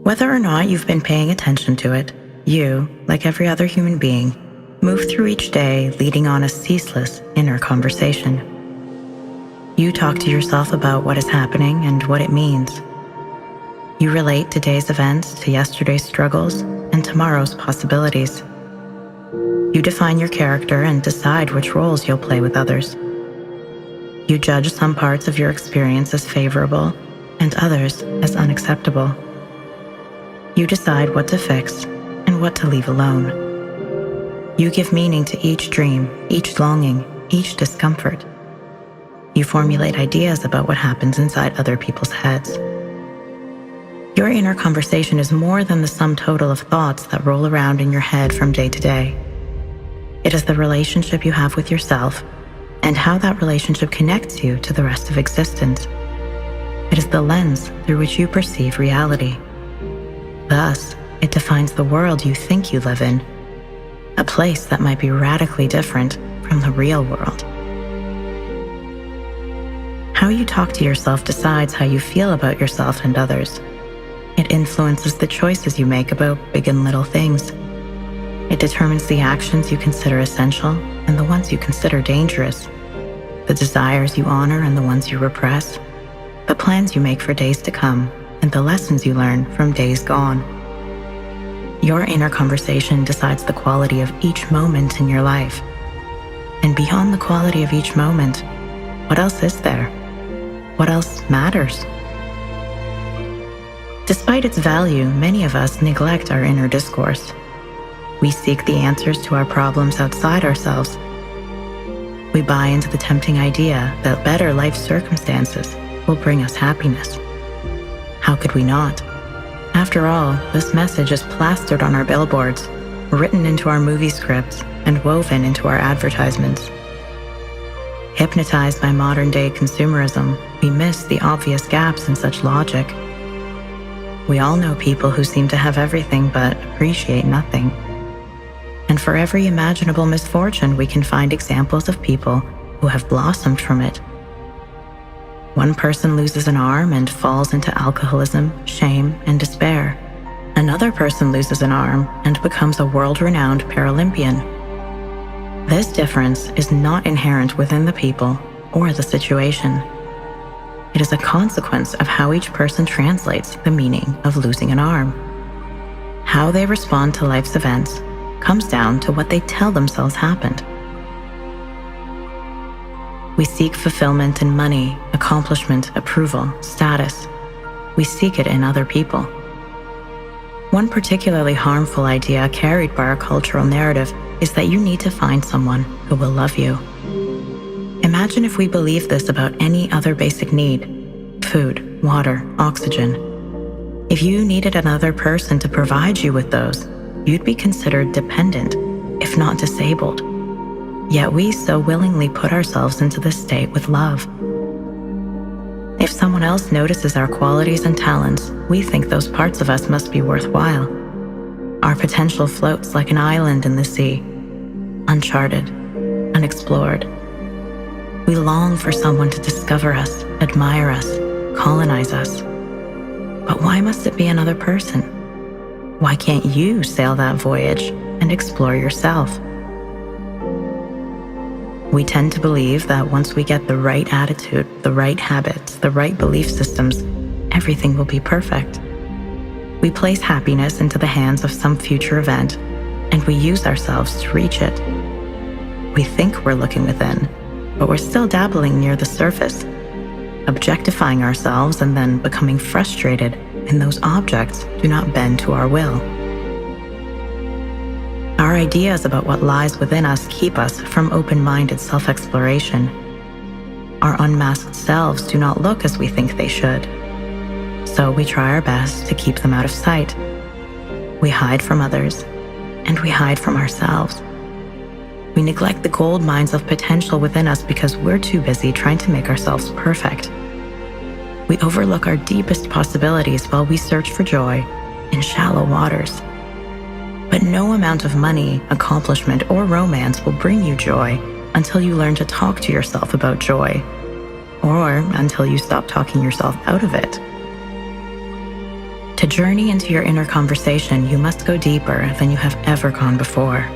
Whether or not you've been paying attention to it, you, like every other human being, move through each day leading on a ceaseless inner conversation. You talk to yourself about what is happening and what it means. You relate today's events to yesterday's struggles and tomorrow's possibilities. You define your character and decide which roles you'll play with others. You judge some parts of your experience as favorable and others as unacceptable. You decide what to fix and what to leave alone. You give meaning to each dream, each longing, each discomfort. You formulate ideas about what happens inside other people's heads. Your inner conversation is more than the sum total of thoughts that roll around in your head from day to day. It is the relationship you have with yourself and how that relationship connects you to the rest of existence. It is the lens through which you perceive reality. Thus, it defines the world you think you live in, a place that might be radically different from the real world. How you talk to yourself decides how you feel about yourself and others. It influences the choices you make about big and little things. It determines the actions you consider essential and the ones you consider dangerous, the desires you honor and the ones you repress, the plans you make for days to come, and the lessons you learn from days gone. Your inner conversation decides the quality of each moment in your life. And beyond the quality of each moment, what else is there? What else matters? Despite its value, many of us neglect our inner discourse. We seek the answers to our problems outside ourselves. We buy into the tempting idea that better life circumstances will bring us happiness. How could we not? After all, this message is plastered on our billboards, written into our movie scripts, and woven into our advertisements. Hypnotized by modern-day consumerism, we miss the obvious gaps in such logic. We all know people who seem to have everything but appreciate nothing. And for every imaginable misfortune, we can find examples of people who have blossomed from it. One person loses an arm and falls into alcoholism, shame, and despair. Another person loses an arm and becomes a world-renowned Paralympian. This difference is not inherent within the people or the situation. It is a consequence of how each person translates the meaning of losing an arm. How they respond to life's events comes down to what they tell themselves happened. We seek fulfillment in money, accomplishment, approval, status. We seek it in other people. One particularly harmful idea carried by our cultural narrative is that you need to find someone who will love you. Imagine if we believed this about any other basic need: food, water, oxygen. If you needed another person to provide you with those, you'd be considered dependent, if not disabled. Yet we so willingly put ourselves into this state with love. If someone else notices our qualities and talents, we think those parts of us must be worthwhile. Our potential floats like an island in the sea, uncharted, unexplored. We long for someone to discover us, admire us, colonize us. But why must it be another person? Why can't you sail that voyage and explore yourself? We tend to believe that once we get the right attitude, the right habits, the right belief systems, everything will be perfect. We place happiness into the hands of some future event, and we use ourselves to reach it. We think we're looking within, but we're still dabbling near the surface, objectifying ourselves and then becoming frustrated when those objects do not bend to our will. Our ideas about what lies within us keep us from open-minded self-exploration. Our unmasked selves do not look as we think they should. So we try our best to keep them out of sight. We hide from others, and we hide from ourselves. We neglect the gold mines of potential within us because we're too busy trying to make ourselves perfect. We overlook our deepest possibilities while we search for joy in shallow waters. But no amount of money, accomplishment, or romance will bring you joy until you learn to talk to yourself about joy, or until you stop talking yourself out of it. To journey into your inner conversation, you must go deeper than you have ever gone before.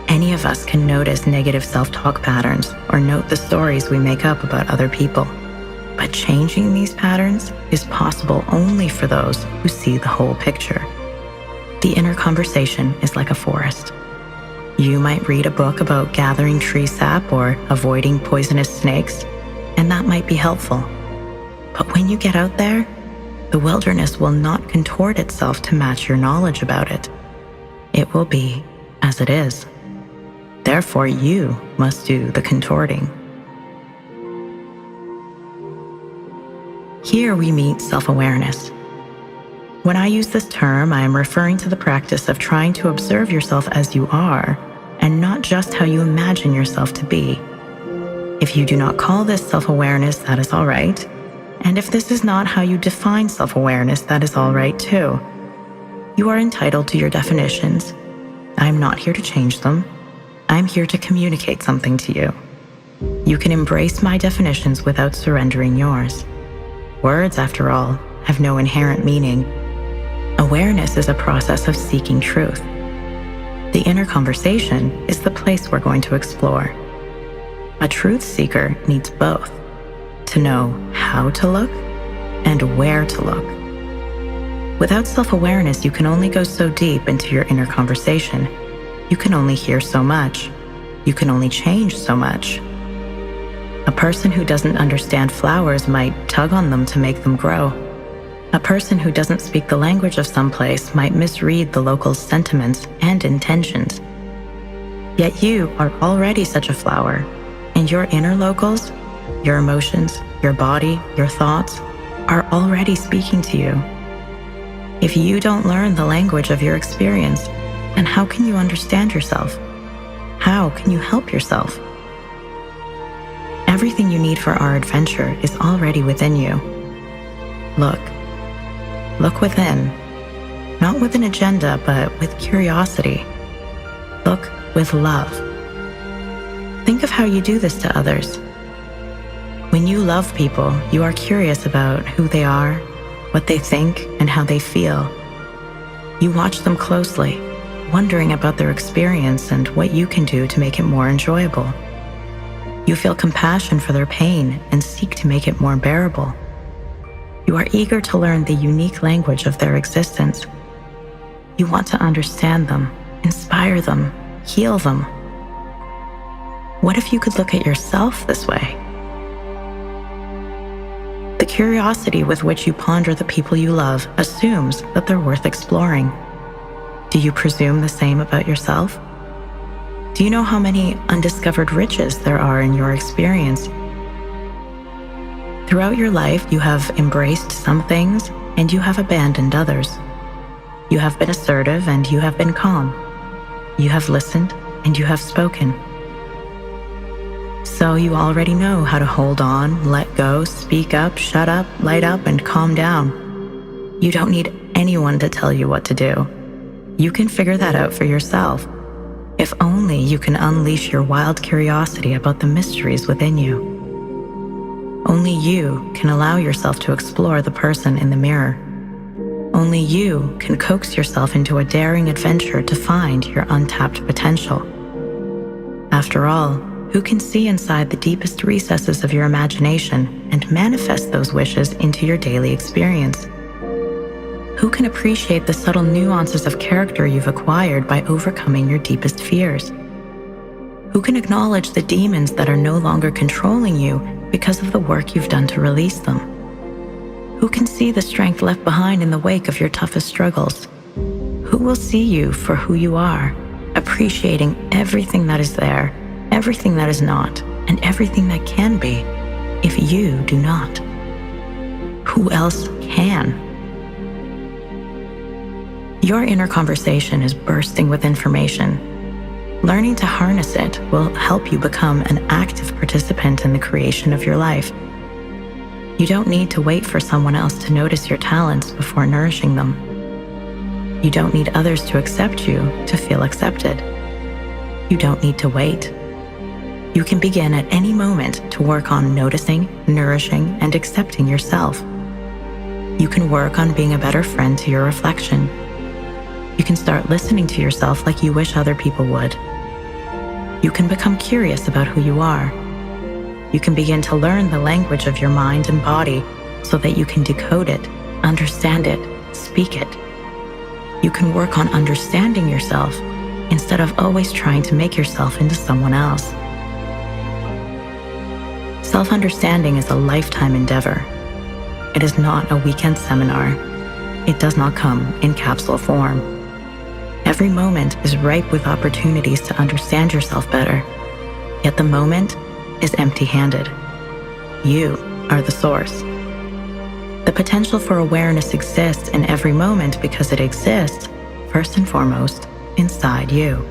Any of us can notice negative self-talk patterns or note the stories we make up about other people. But changing these patterns is possible only for those who see the whole picture. The inner conversation is like a forest. You might read a book about gathering tree sap or avoiding poisonous snakes, and that might be helpful. But when you get out there, the wilderness will not contort itself to match your knowledge about it. It will be as it is. Therefore, you must do the contorting. Here we meet self-awareness. When I use this term, I am referring to the practice of trying to observe yourself as you are, and not just how you imagine yourself to be. If you do not call this self-awareness, that is all right. And if this is not how you define self-awareness, that is all right too. You are entitled to your definitions. I'm not here to change them. I'm here to communicate something to you. You can embrace my definitions without surrendering yours. Words, after all, have no inherent meaning. Awareness is a process of seeking truth. The inner conversation is the place we're going to explore. A truth seeker needs both, to know how to look and where to look. Without self-awareness, you can only go so deep into your inner conversation. You can only hear so much. You can only change so much. A person who doesn't understand flowers might tug on them to make them grow. A person who doesn't speak the language of some place might misread the local sentiments and intentions. Yet you are already such a flower, and your inner locals, your emotions, your body, your thoughts, are already speaking to you. If you don't learn the language of your experience, then how can you understand yourself? How can you help yourself? Everything you need for our adventure is already within you. Look within, not with an agenda, but with curiosity. Look with love. Think of how you do this to others. When you love people, you are curious about who they are, what they think, and how they feel. You watch them closely, wondering about their experience and what you can do to make it more enjoyable. You feel compassion for their pain and seek to make it more bearable. You are eager to learn the unique language of their existence. You want to understand them, inspire them, heal them. What if you could look at yourself this way? The curiosity with which you ponder the people you love assumes that they're worth exploring. Do you presume the same about yourself? Do you know how many undiscovered riches there are in your experience? Throughout your life, you have embraced some things and you have abandoned others. You have been assertive and you have been calm. You have listened and you have spoken. So you already know how to hold on, let go, speak up, shut up, light up, and calm down. You don't need anyone to tell you what to do. You can figure that out for yourself. If only you can unleash your wild curiosity about the mysteries within you. Only you can allow yourself to explore the person in the mirror. Only you can coax yourself into a daring adventure to find your untapped potential. After all, who can see inside the deepest recesses of your imagination and manifest those wishes into your daily experience? Who can appreciate the subtle nuances of character you've acquired by overcoming your deepest fears? Who can acknowledge the demons that are no longer controlling you because of the work you've done to release them? Who can see the strength left behind in the wake of your toughest struggles? Who will see you for who you are, appreciating everything that is there, everything that is not, and everything that can be, if you do not? Who else can? Your inner conversation is bursting with information. Learning to harness it will help you become an active participant in the creation of your life. You don't need to wait for someone else to notice your talents before nourishing them. You don't need others to accept you to feel accepted. You don't need to wait. You can begin at any moment to work on noticing, nourishing, and accepting yourself. You can work on being a better friend to your reflection. You can start listening to yourself like you wish other people would. You can become curious about who you are. You can begin to learn the language of your mind and body so that you can decode it, understand it, speak it. You can work on understanding yourself instead of always trying to make yourself into someone else. Self-understanding is a lifetime endeavor. It is not a weekend seminar. It does not come in capsule form. Every moment is ripe with opportunities to understand yourself better, yet the moment is empty-handed. You are the source. The potential for awareness exists in every moment because it exists, first and foremost, inside you.